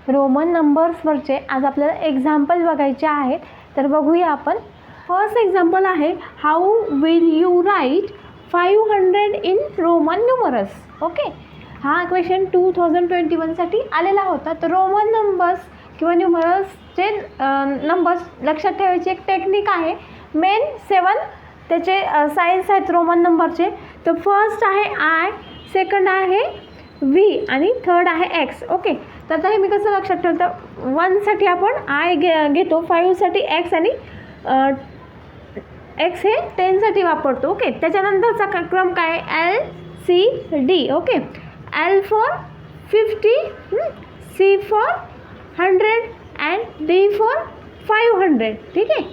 Roman नंबर्सवरचे आज आपल्याला example बघायचे आहेत. तर बघूया आपण. फर्स्ट एक्झाम्पल आहे, how will you write 500 in Roman numerals. Okay, हा क्वेश्चन 2021साठी आलेला होता. तर रोमन नंबर्स किंवा न्यूमरल्सचे नंबर्स लक्षात ठेवायची एक टेक्निक आहे. मेन 7 त्याचे सायन्स आहेत रोमन नंबरचे. तर फर्स्ट आहे आय, सेकंड आहे व्ही आणि थर्ड आहे एक्स. ओके, तर आता हे मी कसं लक्षात ठेवतो, 1साठी आपण आय घेतो, 5साठी एक्स आणि एक्स हे 10साठी वापरतो. ओके, त्याच्यानंतरचा क्रम काय आहे, L C D. Okay, L for 50, C for 100 and D for 500. ठीक आहे,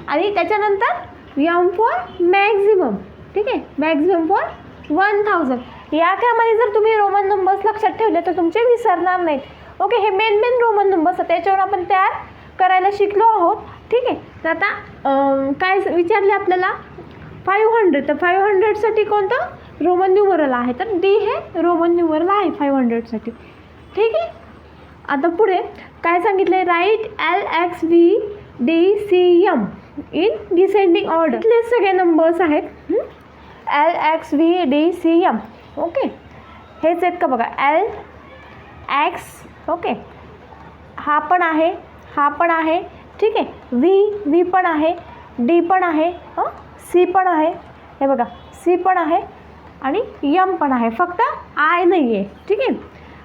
आणि त्याच्यानंतर एम फॉर मॅक्झिमम. ठीक आहे, मॅक्झिमम फॉर 1000. या क्रमाने जर तुम्ही रोमन नंबर्स लक्षात ठेवले तर तुमचे विसरणार नाहीत. ओके, हे मेन रोमन नंबर्स त्याच्यावर आपण तयार करायला शिकलो आहोत. ठीक आहे, तर आता काय विचारले आपल्याला, 500. तर 500साठी कोणतं रोमन न्यूमरल आहे, तर डी हे रोमन न्यूमरल आहे 500साठी. ठीक आहे, आता पुढे काय सांगितलं, write L X V D C M in descending order. इथले सगळे नंबर्स आहेत, L X V D C M. Okay, हेच आहेत का बघा, एल एक्स. ओके, हा पण आहे, हा पण आहे. ठीक आहे, व्ही पण आहे, डी पण आहे, सी पण आहे, हे बघा सी पण आहे आणि यम पण आहे, फक्त आय नाही आहे. ठीक आहे,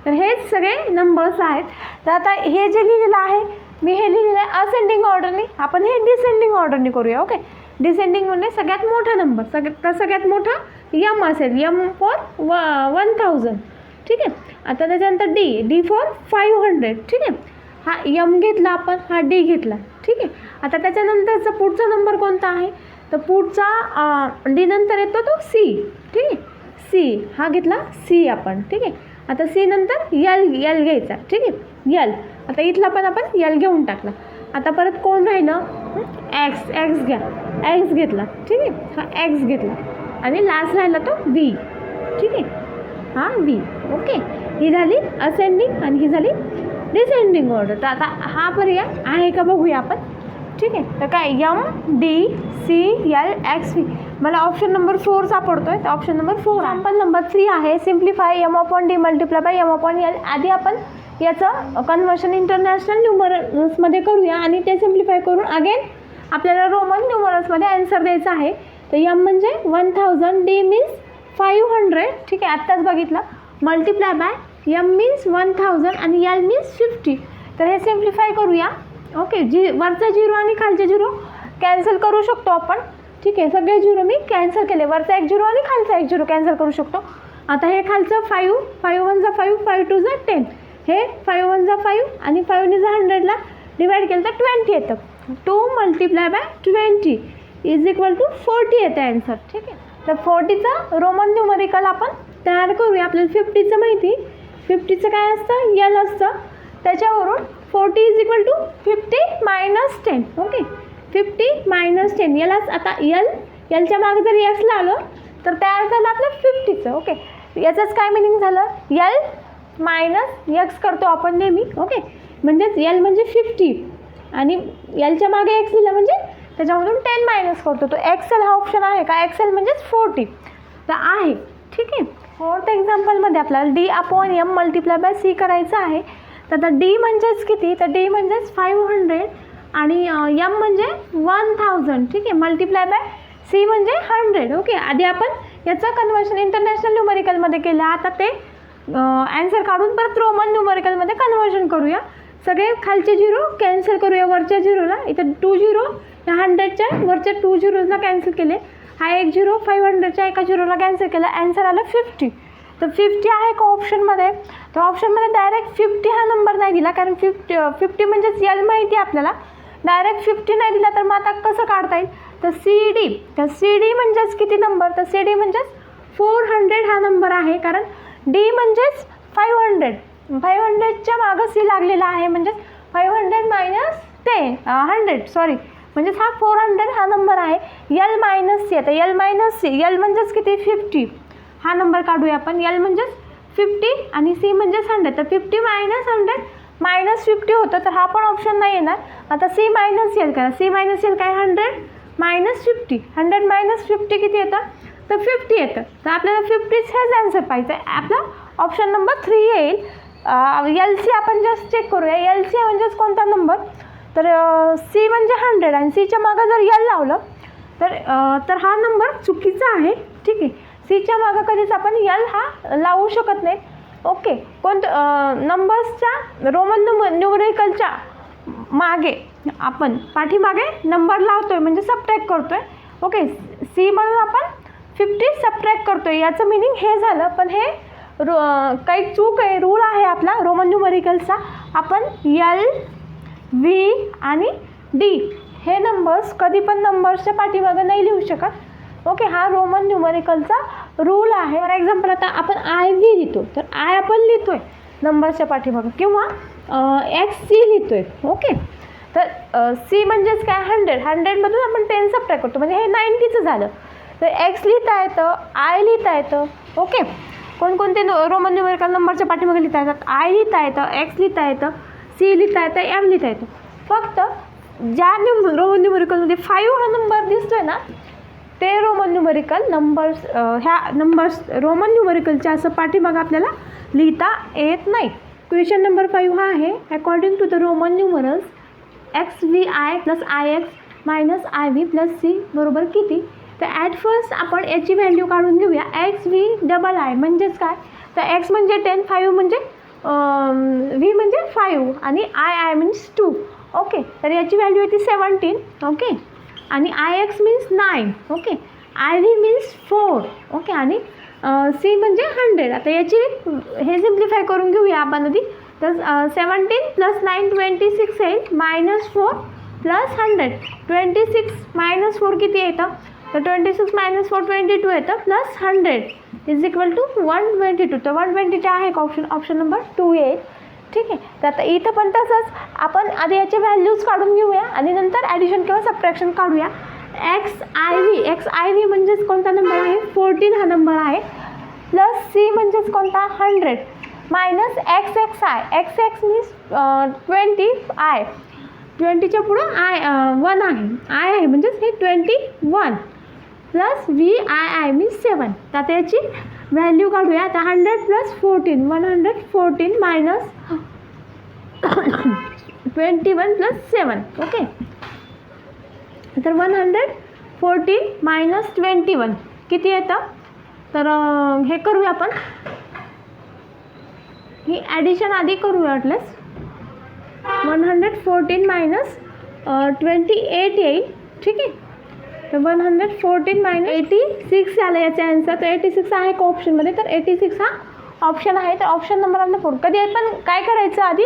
तर हेच सगळे नंबर्स आहेत. तर आता हे जे लिहिलेलं आहे, मी हे लिहिलेलं आहे असेंडिंग ऑर्डरने, आपण हे डिसेंडिंग ऑर्डरने करूया. ओके, डिसेंडिंग म्हणजे सगळ्यात मोठा नंबर, सगळ्यात मोठा यम असेल, यम फॉर 1000. ठीक आहे, आता त्याच्यानंतर डी फॉर 500. ठीक आहे, हा यम घेतला आपण, हा डी घेतला. ठीक आहे, आता त्याच्यानंतरचा पुढचा नंबर कोणता आहे, तर पुढचा डी नंतर येतो तो सी. ठीक आहे, सी हा घेतला, सी आपण. ठीक आहे, आता सी नंतर यल घ्यायचा. ठीक आहे, यल. आता इथला पण आपण यल घेऊन टाकला. आता परत कोण राहिलं, एक्स घ्या, एक्स घेतला. ठीक आहे, हा एक्स घेतला आणि लास्ट राहिला तो व्ही. ठीक आहे, हा व्ही. ओके, ही झाली असेंडिंग आणि ही झाली डिसेंडिंग ऑर्डर. तर आता हा पर्याय आहे का बघूया आपण. ठीक आहे, तर काय, M D C L X V. मला ऑप्शन नंबर 4 सापडतो आहे, तर ऑप्शन नंबर 4. एक्झाम्पल नंबर 3 आहे, simplify M upon D multiply by M upon L. आधी आपण याचं कन्वर्शन इंटरनॅशनल न्यूमरल्समध्ये करूया आणि ते सिम्प्लिफाय करून अगेन आपल्याला रोमन न्यूमरल्समध्ये आन्सर द्यायचा आहे. तर यम म्हणजे 1000, डी मीन्स 500. ठीक आहे, आत्ताच बघितलं. मल्टिप्लाय बाय एम मीन्स 1000 आणि यल मीन्स 50. तर हे सिम्प्लिफाय करूया. ओके, वरचा झिरो आणि खालचे झिरो कॅन्सल करू शकतो आपण. ठीक आहे, सगळे झिरो मी कॅन्सल केले, वरचा एक झिरो आणि खालचा एक झिरो कॅन्सल करू शकतो. आता हे खालचं 5 1 जा 5 5 2 जा 10. हे 5 1 जा 5 आणि 5 ने 100ला डिवाईड केलं तर 20 येतं. 2 multiply by 20 is equal to 40 येतं आन्सर. ठीक आहे, तर 40चं रोमन न्यूमरिकल आपण तयार करूया. आपल्याला 50चं माहिती, 50चं काय असतं, यल असतं. त्याच्यावरून 40 is equal to 50 minus 10. Okay, 50 minus 10. यालाच आता यलच्या मागे जर एक्स लावलं तर तयार झालं आपलं 50चं. ओके, याचंच काय मिनिंग झालं, यल मायनस एक्स करतो आपण नेहमी. ओके, म्हणजेच यल म्हणजे 50 आणि यलच्या मागे एक्स दिलं म्हणजे त्याच्यामधून 10 मायनस करतो. तो एक्सेल हा ऑप्शन आहे का, एक्सेल म्हणजेच 40 तर आहे. ठीक आहे, फोर्थ एक्झाम्पलमध्ये आपल्याला D upon M multiply by C करायचं आहे. तर आता डी म्हणजेच किती, तर डी म्हणजेच 500 आणि एम म्हणजे 1000. ठीक आहे, मल्टिप्लाय बाय सी म्हणजे 100. ओके, आधी आपण याचं कन्वर्शन इंटरनॅशनल न्यूमरिकलमध्ये केलं, आता ते ॲन्सर काढून परत रोमन न्यूमरिकलमध्ये कन्वर्जन करूया. सगळे खालचे झिरो कॅन्सल करूया वरच्या झिरोला. इथं 2 झिरो या 100च्या वरच्या 2 झिरोला कॅन्सल केले. हा एक झिरो 500च्या एका झिरोला कॅन्सल केला, ॲन्सर आलं 50. तर 50 आहे का ऑप्शनमध्ये, तर ऑप्शनमध्ये डायरेक्ट 50 हा नंबर नाही दिला, कारण 50 म्हणजेच यल माहिती आहे आपल्याला. डायरेक्ट 50 नाही दिला तर मग आता कसं काढता येईल, तर सी डी. तर सी डी म्हणजेच किती नंबर, तर सी डी म्हणजेच 400 हा नंबर आहे, कारण डी म्हणजेच 500च्या मागं सी लागलेला आहे, म्हणजेच 500 मायनस 100 सॉरी, म्हणजेच हा 400 हा नंबर आहे. यल मायनस सी, आता यल मायनस सी, यल म्हणजेच किती 50 हा नंबर काढूया आपण. यल म्हणजेच 50 आणि सी म्हणजेच 100. तर 50 मायनस 100 -50 होतं, तर हा पण ऑप्शन नाही येणार. आता C मायनस एल करा. C मायनस एल काय 100 -50. 100 - 50 किती येतं? तर 50 येतं. तर आपल्याला 50च हेच आन्सर पाहिजे आहे. आपला ऑप्शन नंबर 3 येईल. LC आपण जस्ट चेक करूया. LC म्हणजेच कोणता नंबर? तर C म्हणजे 100 आणि Cच्या मागं जर L लावलं तर हा नंबर चुकीचा आहे. ठीक आहे. Cच्या मागं कधीच आपण L हा लावू शकत नाही. ओके. नंबर्सच्या रोमन न्यूमरिकलच्या मागे आपण पाठीमागे नंबर लावतोय म्हणजे सबट्रॅक्ट करतोय. ओके. C म्हणून आपण 50 सबट्रॅक्ट करतोय, याचं मिनिंग हे झालं. पण हे काही चूक आहे, रूल आहे आपला रोमन न्यूमरिकलचा. आपण L, V आणि D हे नंबर्स कधी पण नंबर्सच्या पाठीमागं नाही लिहू शकत. ओके. हा रोमन न्यूमरिकलचा रूल आहे. फॉर एक्झाम्पल आता आपण IV लिहितो, तर I आपण लिहितोय नंबरच्या पाठीमागं, किंवा XC लिहितोय. ओके. तर C म्हणजेच काय 100मधून आपण 10 सबट्रॅक्ट करतो म्हणजे हे 90चं झालं. तर X लिहिता येतं, I लिहिता येतं. ओके. कोणकोणते रोमन न्यूमरिकल नंबरच्या पाठीमागे लिहिता येतात? I लिहिता येतं, X लिहिता येतं, C लिहिता येतं, M लिहिता येतं. फक्त ज्या रोमन न्यूमरिकलमध्ये 5 हा नंबर दिसतोय ना, ते रोमन न्यूमरिकल नंबर्स ह्या नंबर्स रोमन न्यूमरिकलच्या असं पाठीमागं आपल्याला लिहिता येत नाही. क्वेश्चन नंबर 5 हा आहे. According to the Roman numerals XVI + IX - IV + C बरोबर किती? तर ॲट फर्स्ट आपण याची व्हॅल्यू काढून घेऊया. XVII म्हणजेच काय? तर X म्हणजे 10, 5 म्हणजे V म्हणजे 5 आणि I मीन्स 2. ओके. तर याची व्हॅल्यू येते 17. ओके. आणि IX means 9. Okay. IV means 4. Okay. आणि C म्हणजे 100. आता याची हे सिम्प्लिफाय करून घेऊया आपण आधी. तर 17 + 9 26 येईल, -4 + 100. 26 - 4 किती येतं? तर 26 - 4 22 येतं, + 100 = 122. तर 122 आहे का ऑप्शन नंबर 2 येईल. ठीक आहे. तर आता इथं पण तसंच आपण आधी याचे व्हॅल्यूज काढून घेऊया आणि नंतर ॲडिशन किंवा सबट्रॅक्शन काढूया. XIV म्हणजेच कोणता नंबर आहे? 14 हा नंबर आहे. + C म्हणजेच कोणता? 100 - XXI. XX means 20I. 20च्या पुढं 1 आहे. I आहे म्हणजेच हे 21 + VII मीन्स 7. तर आता याची व्हॅल्यू काढूया. आता 100 + 14 114 - 21 + 7. ओके. तर 114 - 21 किती येतं? तर हे करूया आपण, ही ॲडिशन आधी करूया वाटल्यास. 114 - 28 येईल. ठीक आहे. तर 114 - 86 आलं याचे आन्सर. तर 86 आहे का ऑप्शनमध्ये? तर 86 हा ऑप्शन आहे. तर ऑप्शन नंबर आपला 4. कधी आपण काय करायचं, आधी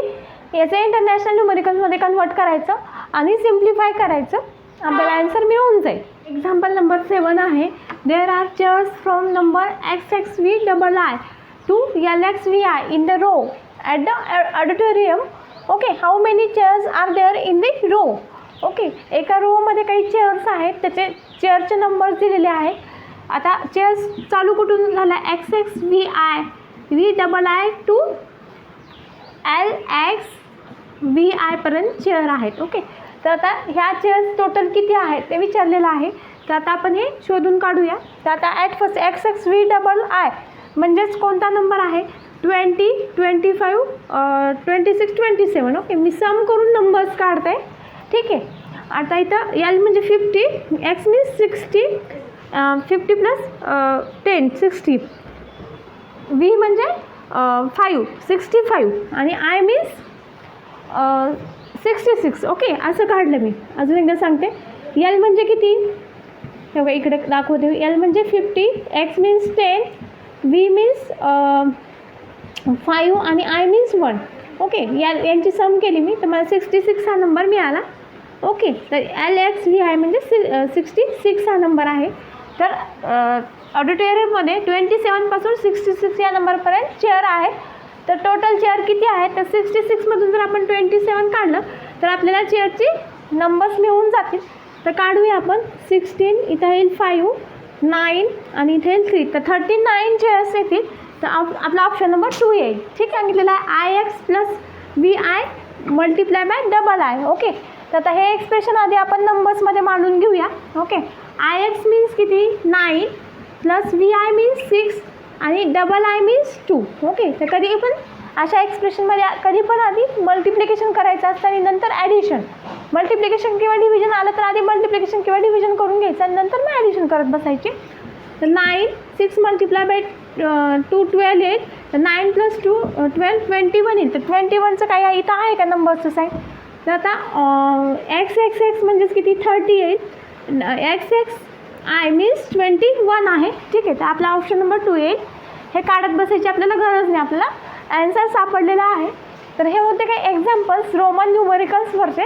याचं इंटरनॅशनल न्यूमरिकल्समध्ये कन्वर्ट करायचं आणि सिम्प्लिफाय करायचं, आपल्याला आन्सर मिळून जाईल. एक्झाम्पल नंबर 7 आहे. There are chairs from number XXVII to LXVI in the row at the auditorium. Okay. How many chairs are there in the row? Okay. एका रोमध्ये काही चेअर्स आहेत, त्याचे चेअरचे नंबर्स दिलेले आहेत. आता चेअर्स चालू कुठून झाला? XXVI VII to LXVI पर्यंत चेअर आहेत. ओके. तर आता ह्या चेअर्स टोटल किती आहेत ते विचारलेलं आहे. तर आता आपण हे शोधून काढूया. तर आता ॲट फर्स्ट XXVII म्हणजेच कोणता नंबर आहे? 20 25 26 27. ओके. मी सम करून नंबर्स काढते. ठीक आहे. आता इथं L म्हणजे 50, X मीन्स 60, 50 + 10 60, V म्हणजे 5 65 आणि I मीन्स 66. ओके. असं काढलं मी. अजून एकदा सांगते. L म्हणजे किती? तेव्हा इकडे दाखवते. L म्हणजे 50, X मीन्स 10, V मीन्स 5 आणि I मीन्स 1. ओके. यांची सम केली मी, तर मला 66 हा नंबर मिळाला. ओके. तर LXVI म्हणजे 66 हा नंबर आहे. तर ऑडिटोरियममध्ये 27 पासून 66 या नंबरपर्यंत चेअर आहे. तर टोटल चेअर किती आहेत? तर 66मधून जर आपण 27 काढलं तर आपल्याला चेअरची नंबर्स मिळून जातील. तर काढूया आपण. 16 इथं येईल 5 9 आणि इथे येईल 3. तर 39 चेअर्स येतील. तर आपला ऑप्शन नंबर 2 येईल. ठीक आहे. सांगितलेलं आहे IX + V I multiply by double I. Okay, तर आता हे एक्सप्रेशन आधी आपण नंबर्समध्ये मांडून घेऊया. ओके, आय एक्स मीन्स किती 9 प्लस वी आय मीन्स 6 आणि डबल आय मीन्स 2. ओके, तर कधी पण अशा एक्सप्रेशनमध्ये कधी पण आधी मल्टिप्लिकेशन करायचं असतं आणि नंतर ॲडिशन. मल्टिप्लिकेशन किंवा डिव्हिजन आलं तर आधी मल्टिप्लिकेशन किंवा डिव्हिजन करून घ्यायचं आणि नंतर मग ॲडिशन करत बसायचे. तर 9 6 मल्टिप्लाय बाय 2 12 येईल. तर 9 प्लस 2 12 21 येईल. तर 21चं काय इथं आहे का नंबरचं साईड. तर आता एक्स एक्स एक्स म्हणजेच किती 30 येईल. एक्स एक्स आय मीन्स 21 आहे. ठीक आहे, तर आपला ऑप्शन नंबर 2 येईल. हे काढत बसायची आपल्याला गरज नाही, आपल्याला ॲन्सर सापडलेला आहे. तर हे होते काही एक्झाम्पल्स रोमन न्यूमरिकल्सवरचे.